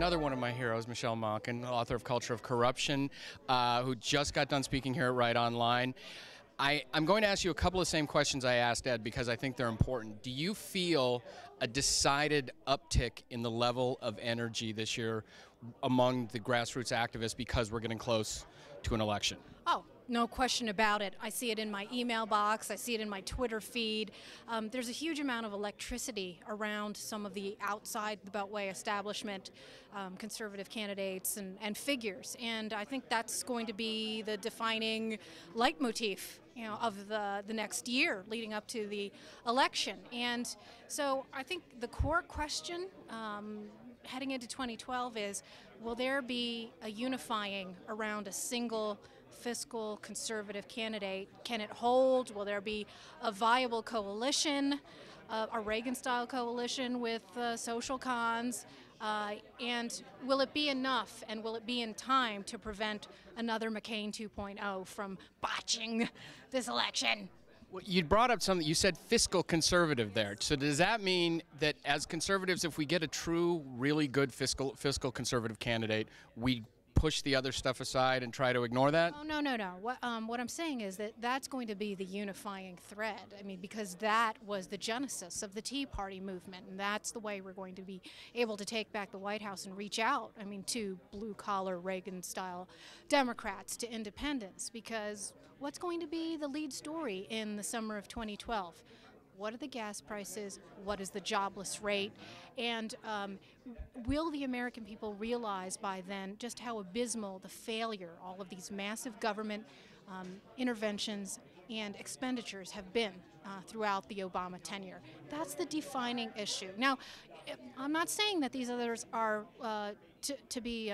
another one of my heroes, Michelle Malkin, author of Culture of Corruption, who just got done speaking here at Right Online. I'm going to ask you a couple of same questions I asked Ed because I think they're important. Do you feel a decided uptick in the level of energy this year among the grassroots activists because we're getting close to an election? Oh, no question about it. I see it in my email box. I see it in my Twitter feed. There's a huge amount of electricity around some of the outside the Beltway establishment, conservative candidates and figures. And I think that's going to be the defining leitmotif, of the next year leading up to the election. And so I think the core question heading into 2012 is, will there be a unifying around a single fiscal conservative candidate? Can it hold? Will there be a viable coalition, a Reagan-style coalition with social cons? And will it be enough, and will it be in time to prevent another McCain 2.0 from botching this election? Well, you brought up something, you said fiscal conservative there. So does that mean that as conservatives, if we get a true, really good fiscal conservative candidate, we push the other stuff aside and try to ignore that? Oh, no. What I'm saying is that that's going to be the unifying thread. I mean, because that was the genesis of the Tea Party movement, and that's the way we're going to be able to take back the White House and reach out, to blue-collar Reagan-style Democrats, to independents, because what's going to be the lead story in the summer of 2012? What are the gas prices? What is the jobless rate? And will the American people realize by then just how abysmal the failure, all of these massive government interventions and expenditures have been throughout the Obama tenure? That's the defining issue. Now, I'm not saying that these others are to be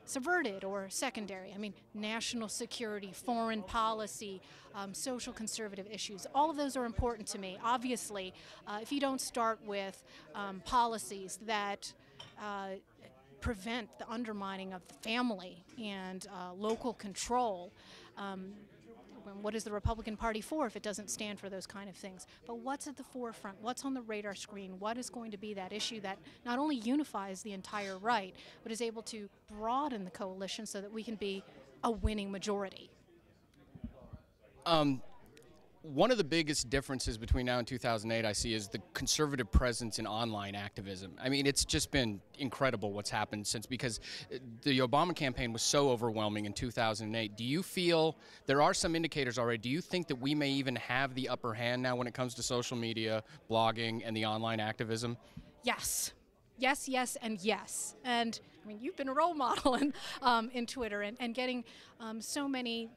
subverted or secondary. National security, foreign policy, social conservative issues, all of those are important to me. Obviously, if you don't start with policies that prevent the undermining of the family and local control, what is the Republican Party for if it doesn't stand for those kind of things? But what's at the forefront? What's on the radar screen? What is going to be that issue that not only unifies the entire right, but is able to broaden the coalition so that we can be a winning majority? One of the biggest differences between now and 2008 I see is the conservative presence in online activism. It's just been incredible what's happened since, because the Obama campaign was so overwhelming in 2008. Do you feel there are some indicators already? Do you think that we may even have the upper hand now when it comes to social media, blogging, and the online activism? Yes. Yes, and yes. And you've been a role model in Twitter and getting so many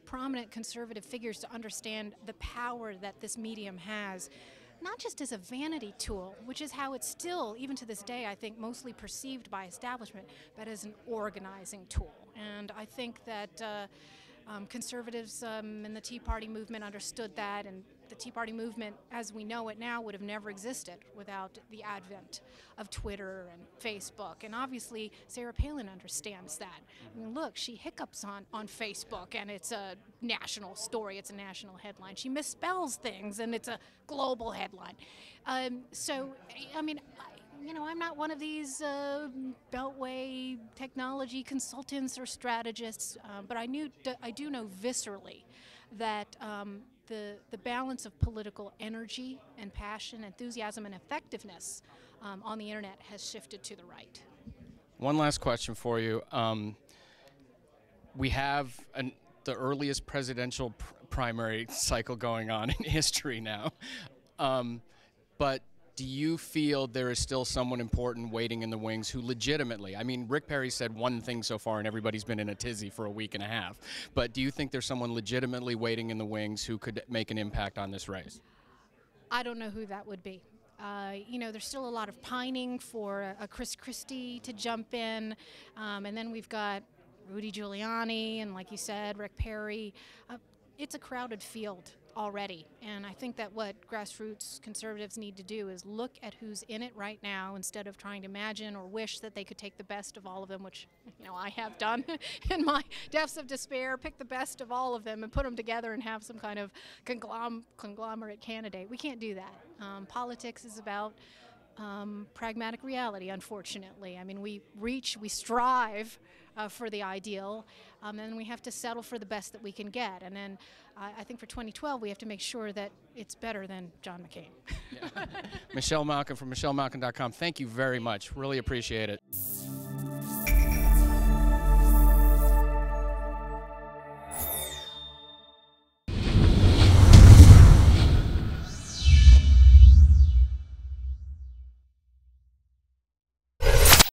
prominent conservative figures to understand the power that this medium has, not just as a vanity tool, which is how it's still, even to this day, I think, mostly perceived by establishment, but as an organizing tool. And I think that conservatives in the Tea Party movement understood that, and the Tea Party movement, as we know it now, would have never existed without the advent of Twitter and Facebook. And obviously, Sarah Palin understands that. Look, she hiccups on Facebook, and it's a national story, it's a national headline. She misspells things, and it's a global headline. I'm not one of these Beltway technology consultants or strategists, but I do know viscerally that the balance of political energy and passion, enthusiasm, and effectiveness on the internet has shifted to the right. One last question for you. We have the earliest presidential primary cycle going on in history now, but do you feel there is still someone important waiting in the wings who legitimately, Rick Perry said one thing so far and everybody's been in a tizzy for a week and a half, but do you think there's someone legitimately waiting in the wings who could make an impact on this race? I don't know who that would be. There's still a lot of pining for a Chris Christie to jump in, and then we've got Rudy Giuliani and, like you said, Rick Perry. It's a crowded field already, and I think that what grassroots conservatives need to do is look at who's in it right now instead of trying to imagine or wish that they could take the best of all of them, which I have done in my depths of despair, pick the best of all of them and put them together and have some kind of conglomerate candidate. We can't do that. Politics is about pragmatic reality, unfortunately. I mean, we strive for the ideal, and we have to settle for the best that we can get. And then I think for 2012, we have to make sure that it's better than John McCain. Yeah. Michelle Malkin from MichelleMalkin.com. Thank you very much. Really appreciate it.